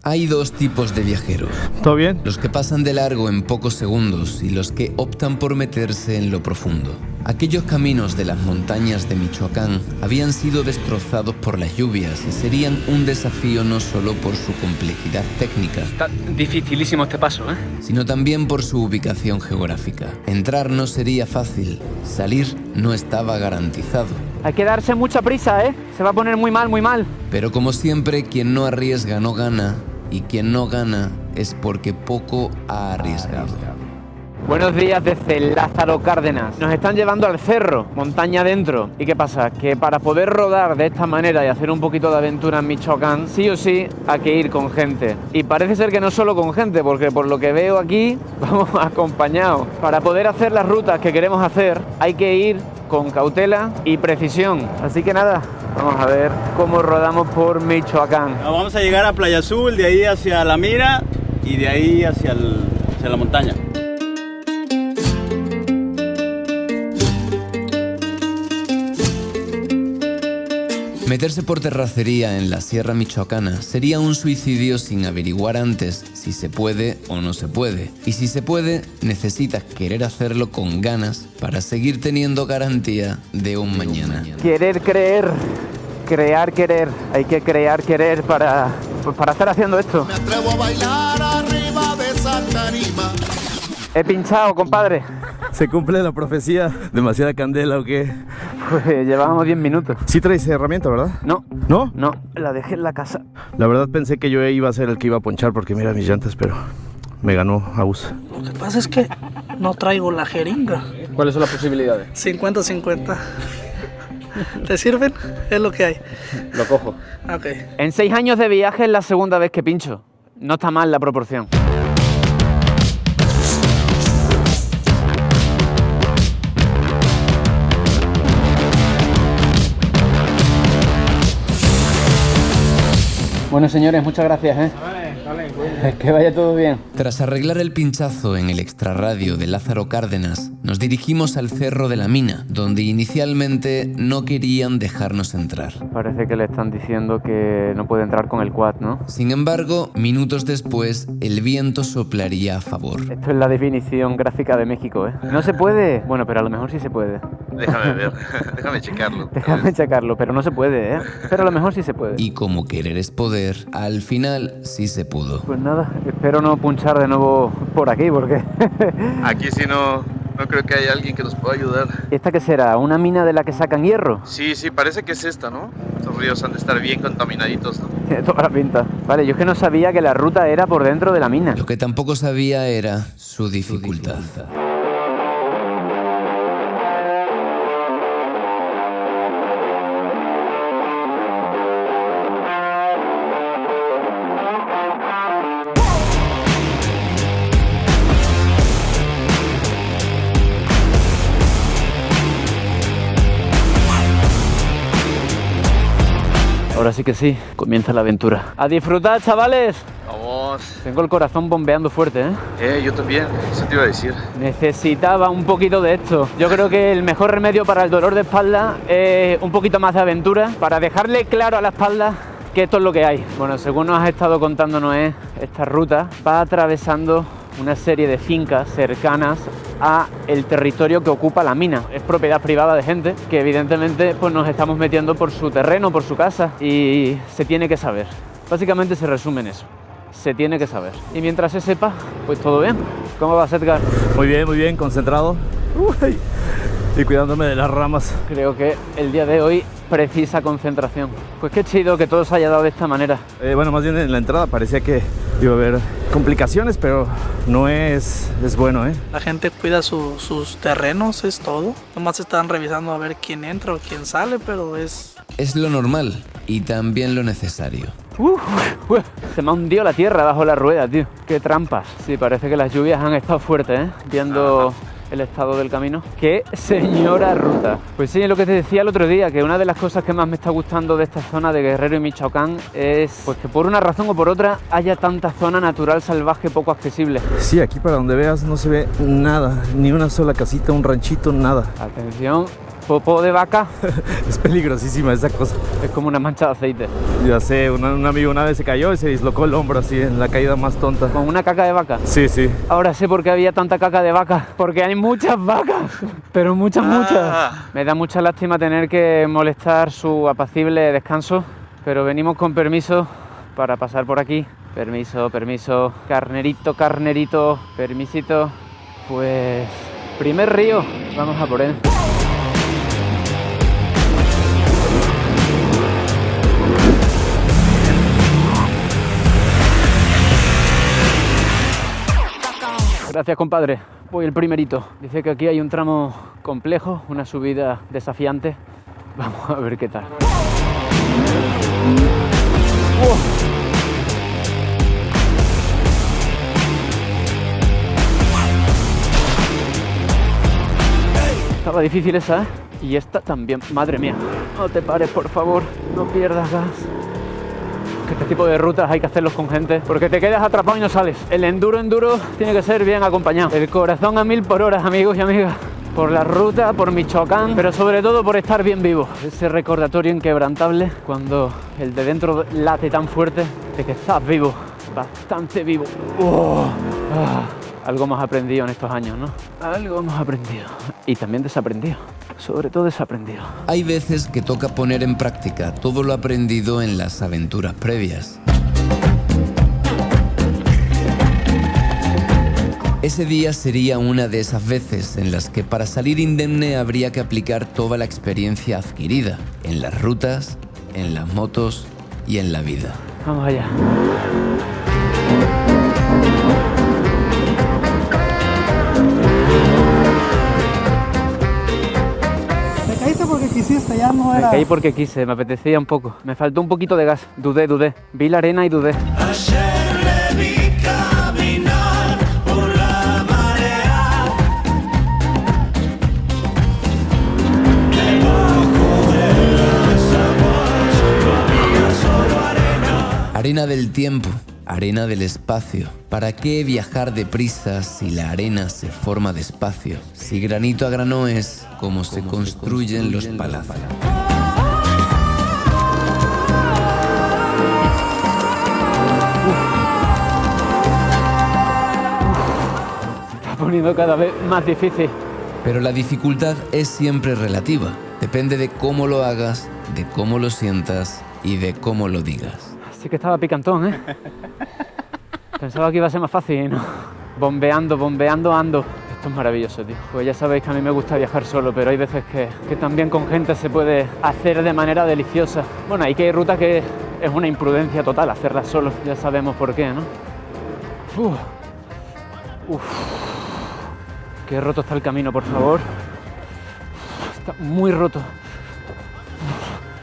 Hay dos tipos de viajeros. ¿Todo bien? Los que pasan de largo en pocos segundos y los que optan por meterse en lo profundo. Aquellos caminos de las montañas de Michoacán habían sido destrozados por las lluvias y serían un desafío no solo por su complejidad técnica. Está dificilísimo este paso, sino también por su ubicación geográfica. Entrar no sería fácil, salir no estaba garantizado. Hay que darse mucha prisa, Se va a poner muy mal, muy mal. Pero como siempre, quien no arriesga no gana, y quien no gana es porque poco ha arriesgado. Buenos días desde Lázaro Cárdenas. Nos están llevando al cerro, montaña adentro. ¿Y qué pasa? Que para poder rodar de esta manera y hacer un poquito de aventura en Michoacán, sí o sí hay que ir con gente. Y parece ser que no solo con gente, porque por lo que veo aquí, vamos acompañados. Para poder hacer las rutas que queremos hacer, hay que ir con cautela y precisión. Así que nada, vamos a ver cómo rodamos por Michoacán. Vamos a llegar a Playa Azul, de ahí hacia La Mira y de ahí hacia la montaña. Meterse por terracería en la Sierra Michoacana sería un suicidio sin averiguar antes si se puede o no se puede. Y si se puede, necesitas querer hacerlo con ganas para seguir teniendo garantía de un mañana. Querer, creer, crear, querer. Hay que crear, querer para estar haciendo esto. Me atrevo a bailar arriba de esa tarima. He pinchado, compadre. ¿Se cumple la profecía? ¿Demasiada candela o qué? Pues llevábamos 10 minutos. Sí traes herramienta, ¿verdad? No. ¿No? No, la dejé en la casa. La verdad pensé que yo iba a ser el que iba a ponchar porque mira mis llantas, pero me ganó Agus. Lo que pasa es que no traigo la jeringa. ¿Cuáles son las posibilidades? 50-50. ¿Te sirven? Es lo que hay. Lo cojo. Ok. En 6 años de viaje es la segunda vez que pincho. No está mal la proporción. Bueno, señores, muchas gracias, Que vaya todo bien. Tras arreglar el pinchazo en el extrarradio de Lázaro Cárdenas, nos dirigimos al Cerro de la Mina, donde inicialmente no querían dejarnos entrar. Parece que le están diciendo que no puede entrar con el quad, ¿no? Sin embargo, minutos después, el viento soplaría a favor. Esto es la definición gráfica de México, No se puede. Bueno, pero a lo mejor sí se puede. Déjame ver, déjame checarlo. Déjame checarlo, pero no se puede, Pero a lo mejor sí se puede. Y como querer es poder, al final sí se pudo. Pues nada, espero no punchar de nuevo por aquí, porque... Aquí sí no creo que haya alguien que nos pueda ayudar. ¿Esta qué será? ¿Una mina de la que sacan hierro? Sí, parece que es esta, ¿no? Estos ríos han de estar bien contaminaditos, ¿no? Tiene toda la pinta. Vale, yo es que no sabía que la ruta era por dentro de la mina. Lo que tampoco sabía era su dificultad. Ahora sí que sí, comienza la aventura. ¡A disfrutar, chavales! Vamos. Tengo el corazón bombeando fuerte, Yo también, eso te iba a decir. Necesitaba un poquito de esto. Yo creo que el mejor remedio para el dolor de espalda es un poquito más de aventura, para dejarle claro a la espalda que esto es lo que hay. Bueno, según nos has estado contando Noé, esta ruta va atravesando una serie de fincas cercanas a el territorio que ocupa la mina. Es propiedad privada de gente que evidentemente pues nos estamos metiendo por su terreno, por su casa, y se tiene que saber. Básicamente se resume en eso. Se tiene que saber. Y mientras se sepa, pues todo bien. ¿Cómo vas, Edgar? Muy bien, concentrado. Uy, y cuidándome de las ramas. Creo que el día de hoy precisa concentración. Pues qué chido que todo se haya dado de esta manera. Bueno, más bien en la entrada parecía que iba a haber complicaciones, pero no es bueno, La gente cuida sus terrenos, es todo. Nomás están revisando a ver quién entra o quién sale, pero es... Es lo normal y también lo necesario. Se me ha hundido la tierra bajo la rueda, tío. Qué trampas. Sí, parece que las lluvias han estado fuertes, viendo el estado del camino. ¡Qué señora ruta! Pues sí, es lo que te decía el otro día, que una de las cosas que más me está gustando de esta zona de Guerrero y Michoacán es pues que por una razón o por otra haya tanta zona natural salvaje poco accesible. Sí, aquí para donde veas no se ve nada, ni una sola casita, un ranchito, nada. Atención, Popó de vaca Es peligrosísima esa cosa. es como una mancha de aceite. Ya sé, un amigo una vez se cayó y se dislocó el hombro así en la caída más tonta. Con una caca de vaca. Sí, sí. Ahora sé por qué había tanta caca de vaca. Porque hay muchas vacas. Pero muchas. Me da mucha lástima tener que molestar su apacible descanso. Pero venimos con permiso para pasar por aquí. Permiso. Carnerito, permisito. Pues... primer río. Vamos a por él. Gracias, compadre. Voy el primerito. Dice que aquí hay un tramo complejo, una subida desafiante. Vamos a ver qué tal. Estaba difícil esa, ¿eh? Y esta también. Madre mía. No te pares, por favor. No pierdas gas. Que este tipo de rutas hay que hacerlos con gente, porque te quedas atrapado y no sales. El enduro tiene que ser bien acompañado. El corazón a 1000 por hora, amigos y amigas. Por la ruta, por Michoacán, pero sobre todo por estar bien vivo. Ese recordatorio inquebrantable cuando el de dentro late tan fuerte de que estás vivo, bastante vivo. Algo hemos aprendido en estos años, ¿no? Algo hemos aprendido. Y también desaprendido. Sobre todo desaprendido. Hay veces que toca poner en práctica todo lo aprendido en las aventuras previas. Ese día sería una de esas veces en las que para salir indemne habría que aplicar toda la experiencia adquirida en las rutas, en las motos y en la vida. Vamos allá. ¿Te caíste porque quisiste? Ya no era... Me caí porque quise, me apetecía un poco. Me faltó un poquito de gas. Dudé. Vi la arena y dudé. Arena del tiempo, arena del espacio. ¿Para qué viajar deprisa si la arena se forma despacio? Si granito a grano es como se construyen los palacios. Se está poniendo cada vez más difícil. Pero la dificultad es siempre relativa. Depende de cómo lo hagas, de cómo lo sientas y de cómo lo digas. Sí que estaba picantón, ¿eh? Pensaba que iba a ser más fácil, ¿no? Bombeando ando. Esto es maravilloso, tío. Pues ya sabéis que a mí me gusta viajar solo, pero hay veces que también con gente se puede hacer de manera deliciosa. Bueno, hay que ir rutas que es una imprudencia total hacerlas solo. Ya sabemos por qué, ¿no? Qué roto está el camino, por favor. Está muy roto.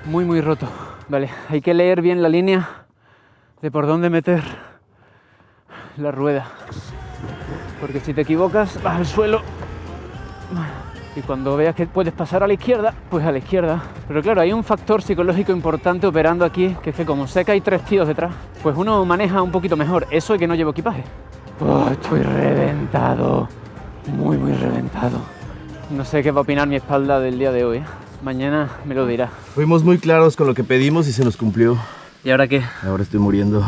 Muy roto. Vale, hay que leer bien la línea de por dónde meter la rueda, porque si te equivocas vas al suelo y cuando veas que puedes pasar a la izquierda, pues a la izquierda. Pero claro, hay un factor psicológico importante operando aquí, que es que como sé que hay 3 tíos detrás, pues uno maneja un poquito mejor eso y que no llevo equipaje. Estoy reventado, muy reventado. No sé qué va a opinar mi espalda del día de hoy, ¿eh? Mañana me lo dirá. Fuimos muy claros con lo que pedimos y se nos cumplió. ¿Y ahora qué? Ahora estoy muriendo.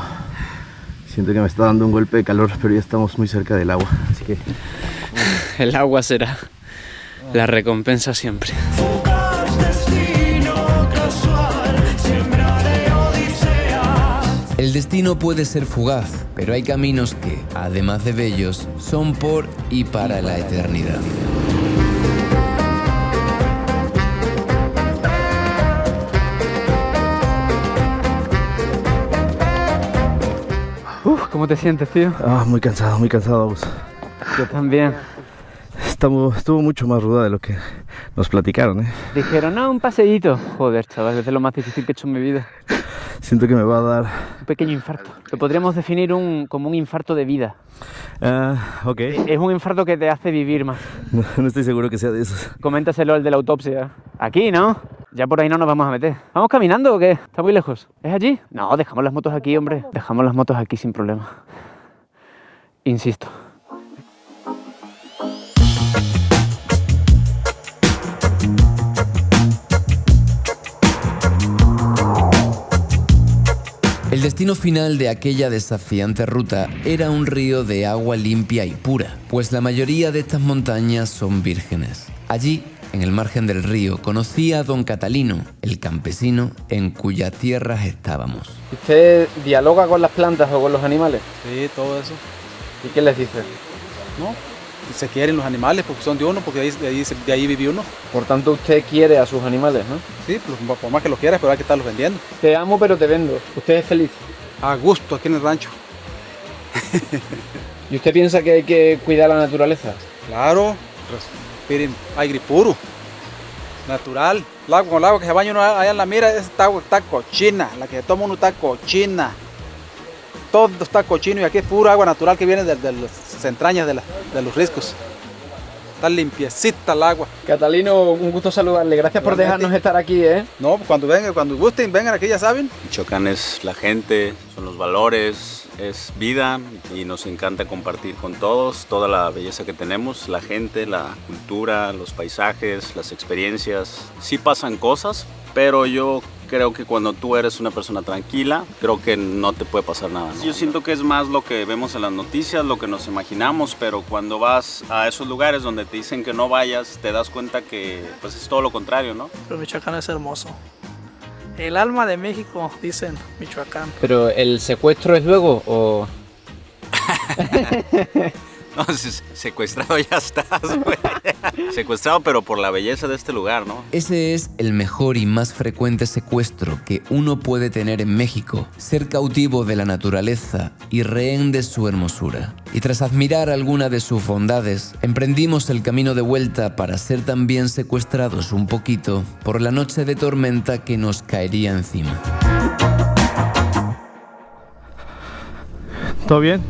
Siento que me está dando un golpe de calor, pero ya estamos muy cerca del agua, así que... El agua será la recompensa siempre. El destino puede ser fugaz, pero hay caminos que, además de bellos, son por y para la eternidad. ¿Cómo te sientes, tío? Muy cansado, Agus. Yo también. Estuvo mucho más ruda de lo que nos platicaron, ¿eh? Dijeron, no, un paseíto. Joder, chaval, es lo más difícil que he hecho en mi vida. Siento que me va a dar... Un pequeño infarto. Lo podríamos definir como un infarto de vida. Ok. Es un infarto que te hace vivir más. No estoy seguro que sea de esos. Coméntaselo al de la autopsia. Aquí, ¿no? Ya por ahí no nos vamos a meter. ¿Vamos caminando o qué? ¿Está muy lejos? ¿Es allí? No, dejamos las motos aquí, hombre. Dejamos las motos aquí sin problema. Insisto. destino final de aquella desafiante ruta era un río de agua limpia y pura, pues la mayoría de estas montañas son vírgenes. Allí, en el margen del río, conocí a don Catalino, el campesino en cuyas tierras estábamos. ¿Usted dialoga con las plantas o con los animales? Sí, todo eso. ¿Y qué les dice? ¿No? Se quieren los animales porque son de uno, porque de ahí vive uno. Por tanto, usted quiere a sus animales, ¿no? Sí, pues, por más que los quieras, pero hay que estarlos vendiendo. Te amo, pero te vendo. ¿Usted es feliz? A gusto aquí en el rancho. ¿Y usted piensa que hay que cuidar la naturaleza? Claro, respiren aire puro, natural. Con el agua que se baña uno allá en la mira, esta agua está cochina, la que toma uno está cochina. Todo está cochino y aquí es pura agua natural que viene de las entrañas de los riscos. Está limpiecita el agua. Catalino, un gusto saludarle. Gracias por dejarnos estar aquí, ¿eh? No, cuando vengan, cuando gusten, vengan aquí, ya saben. Michoacán es la gente, son los valores, es vida y nos encanta compartir con todos toda la belleza que tenemos, la gente, la cultura, los paisajes, las experiencias. Sí pasan cosas, pero yo creo que cuando tú eres una persona tranquila, creo que no te puede pasar nada, ¿no? Yo siento que es más lo que vemos en las noticias, lo que nos imaginamos, pero cuando vas a esos lugares donde te dicen que no vayas, te das cuenta que pues es todo lo contrario, ¿no? Pero Michoacán es hermoso. El alma de México, dicen Michoacán. ¿Pero el secuestro es luego o...? No, secuestrado ya estás, güey. Secuestrado, pero por la belleza de este lugar, ¿no? Ese es el mejor y más frecuente secuestro que uno puede tener en México, ser cautivo de la naturaleza y rehén de su hermosura. Y tras admirar alguna de sus bondades, emprendimos el camino de vuelta para ser también secuestrados un poquito por la noche de tormenta que nos caería encima. ¿Todo bien?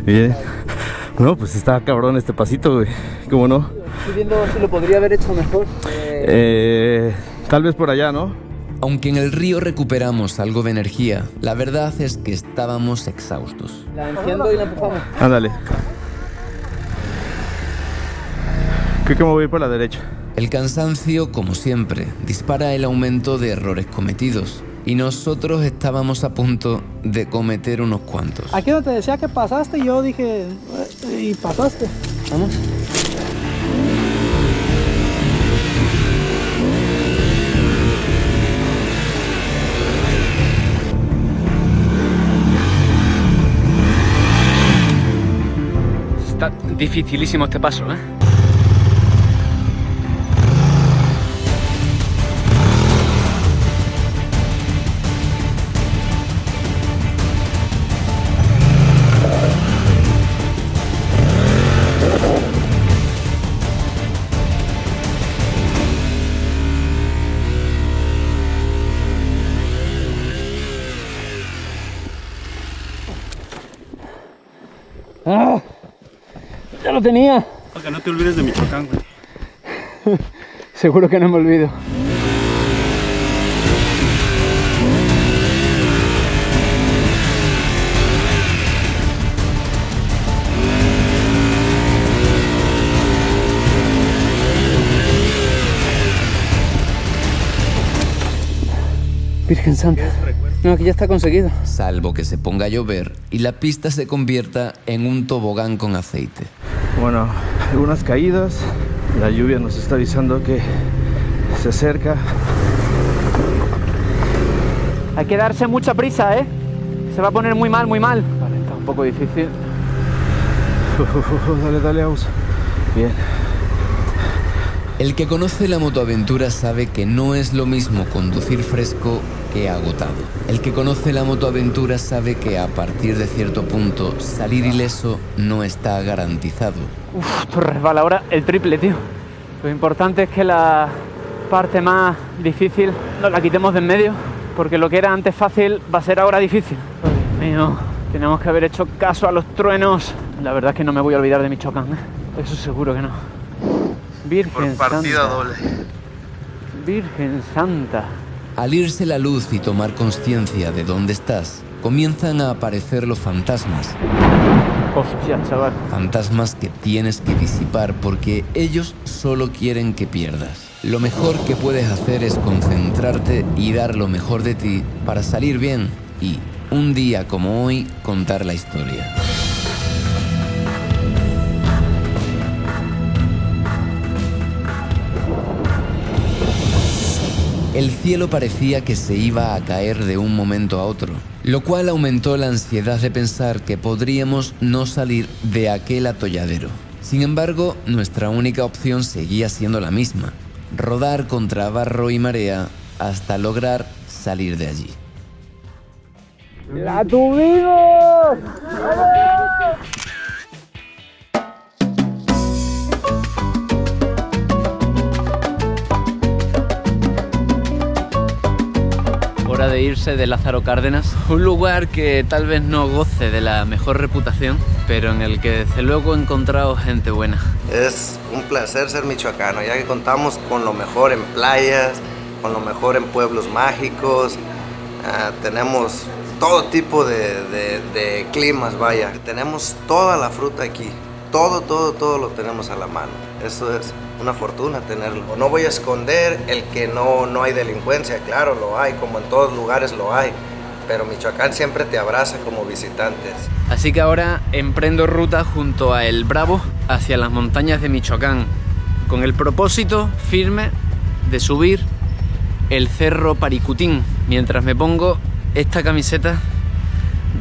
Bien. No, pues está cabrón este pasito, güey. ¿Cómo no? Estoy viendo si lo podría haber hecho mejor. Tal vez por allá, ¿no? Aunque en el río recuperamos algo de energía, la verdad es que estábamos exhaustos. La enciendo y la empujamos. Ándale. Creo que me voy a ir por la derecha. El cansancio, como siempre, dispara el aumento de errores cometidos. Y nosotros estábamos a punto de cometer unos cuantos. Aquí donde te decía que pasaste, yo dije, y pasaste. Vamos. Está dificilísimo este paso, ¿eh? ¡Ah! ¡Ya lo tenía! Para que no te olvides de Michoacán, güey. Seguro que no me olvido. Virgen Santa. No, aquí ya está conseguido. Salvo que se ponga a llover y la pista se convierta en un tobogán con aceite. Bueno, algunas caídas. La lluvia nos está avisando que se acerca. Hay que darse mucha prisa, ¿eh? Se va a poner muy mal, muy mal. Vale, está un poco difícil. Dale, Aus. Bien. El que conoce la motoaventura sabe que no es lo mismo conducir fresco que agotado. El que conoce la motoaventura sabe que a partir de cierto punto salir ileso no está garantizado. Uf, esto resbala ahora el triple, tío. Lo importante es que la parte más difícil nos la quitemos de en medio, porque lo que era antes fácil va a ser ahora difícil. Oh, Dios mío, tenemos que haber hecho caso a los truenos. La verdad es que no me voy a olvidar de Michoacán, ¿eh? Eso seguro que no. Virgen Por partida Santa. doble. Virgen Santa. Al irse la luz y tomar conciencia de dónde estás, comienzan a aparecer los fantasmas. Hostia, chaval. Fantasmas que tienes que disipar porque ellos solo quieren que pierdas. lo mejor que puedes hacer es concentrarte y dar lo mejor de ti para salir bien y, un día como hoy, contar la historia. El cielo parecía que se iba a caer de un momento a otro, lo cual aumentó la ansiedad de pensar que podríamos no salir de aquel atolladero. Sin embargo, nuestra única opción seguía siendo la misma: rodar contra barro y marea hasta lograr salir de allí. ¡La tuvimos! Hora de irse de Lázaro Cárdenas, un lugar que tal vez no goce de la mejor reputación, pero en el que desde luego he encontrado gente buena. Es un placer ser michoacano, ya que contamos con lo mejor en playas, con lo mejor en pueblos mágicos, tenemos todo tipo de climas, vaya, tenemos toda la fruta aquí, todo lo tenemos a la mano. Eso es una fortuna tenerlo. No voy a esconder el que no hay delincuencia, claro, lo hay, como en todos lugares lo hay, pero Michoacán siempre te abraza como visitantes. Así que ahora emprendo ruta junto a El Bravo hacia las montañas de Michoacán, con el propósito firme de subir el Cerro Paricutín, mientras me pongo esta camiseta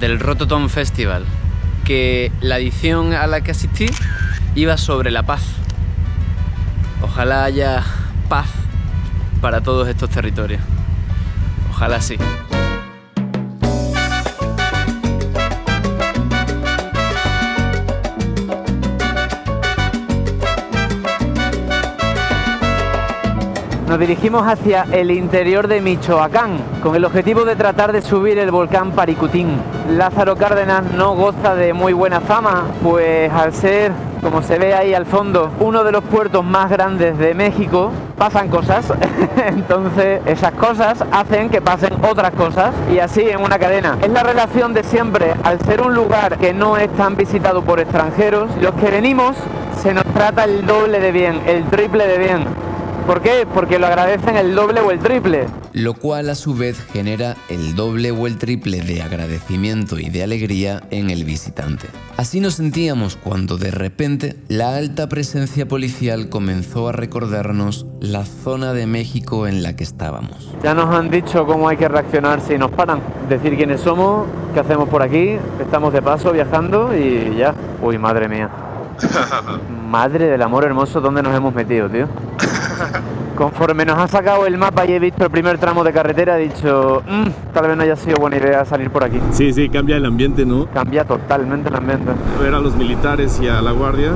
del Rototom Festival, que la edición a la que asistí iba sobre la paz. Ojalá haya paz para todos estos territorios. Ojalá sí. Nos dirigimos hacia el interior de Michoacán, con el objetivo de tratar de subir el volcán Paricutín. Lázaro Cárdenas no goza de muy buena fama, pues al ser, como se ve ahí al fondo, uno de los puertos más grandes de México, pasan cosas. Entonces esas cosas hacen que pasen otras cosas, y así en una cadena. Es la relación de siempre. Al ser un lugar que no es tan visitado por extranjeros, los que venimos se nos trata el doble de bien, el triple de bien. ¿Por qué? Porque lo agradecen el doble o el triple. Lo cual a su vez genera el doble o el triple de agradecimiento y de alegría en el visitante. Así nos sentíamos cuando de repente la alta presencia policial comenzó a recordarnos la zona de México en la que estábamos. Ya nos han dicho cómo hay que reaccionar si nos paran. Decir quiénes somos, qué hacemos por aquí, estamos de paso viajando y ya. Uy, madre mía. Madre del amor hermoso, ¿dónde nos hemos metido, tío? Conforme nos ha sacado el mapa y he visto el primer tramo de carretera, he dicho, tal vez no haya sido buena idea salir por aquí. Sí, cambia el ambiente, ¿no? Cambia totalmente el ambiente. Ver a los militares y a la guardia,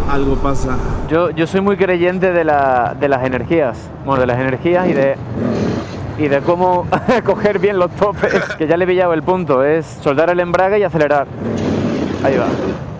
algo pasa. Yo soy muy creyente de las energías. Bueno, de las energías y de cómo coger bien los topes. Que ya le he pillado el punto, es soldar el embrague y acelerar. Ahí va.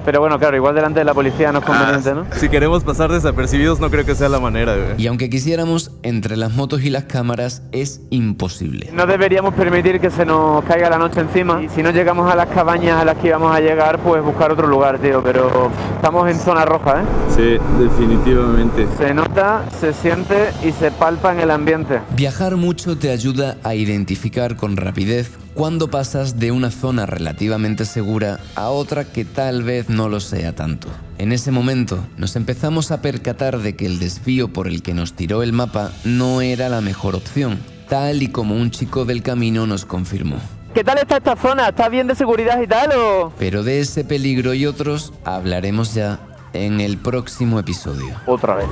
Pero bueno, claro, igual delante de la policía no es conveniente, ¿no? Si queremos pasar desapercibidos, no creo que sea la manera, güey. Y aunque quisiéramos, entre las motos y las cámaras es imposible. No deberíamos permitir que se nos caiga la noche encima. Y si no llegamos a las cabañas a las que íbamos a llegar, pues buscar otro lugar, tío. Pero estamos en zona roja, ¿eh? Sí, definitivamente. Se nota, se siente y se palpa en el ambiente. Viajar mucho te ayuda a identificar con rapidez cuando pasas de una zona relativamente segura a otra que tal vez no lo sea tanto. En ese momento nos empezamos a percatar de que el desvío por el que nos tiró el mapa no era la mejor opción, tal y como un chico del camino nos confirmó. ¿Qué tal está esta zona? ¿Está bien de seguridad y tal o...? Pero de ese peligro y otros hablaremos ya en el próximo episodio. Otra vez.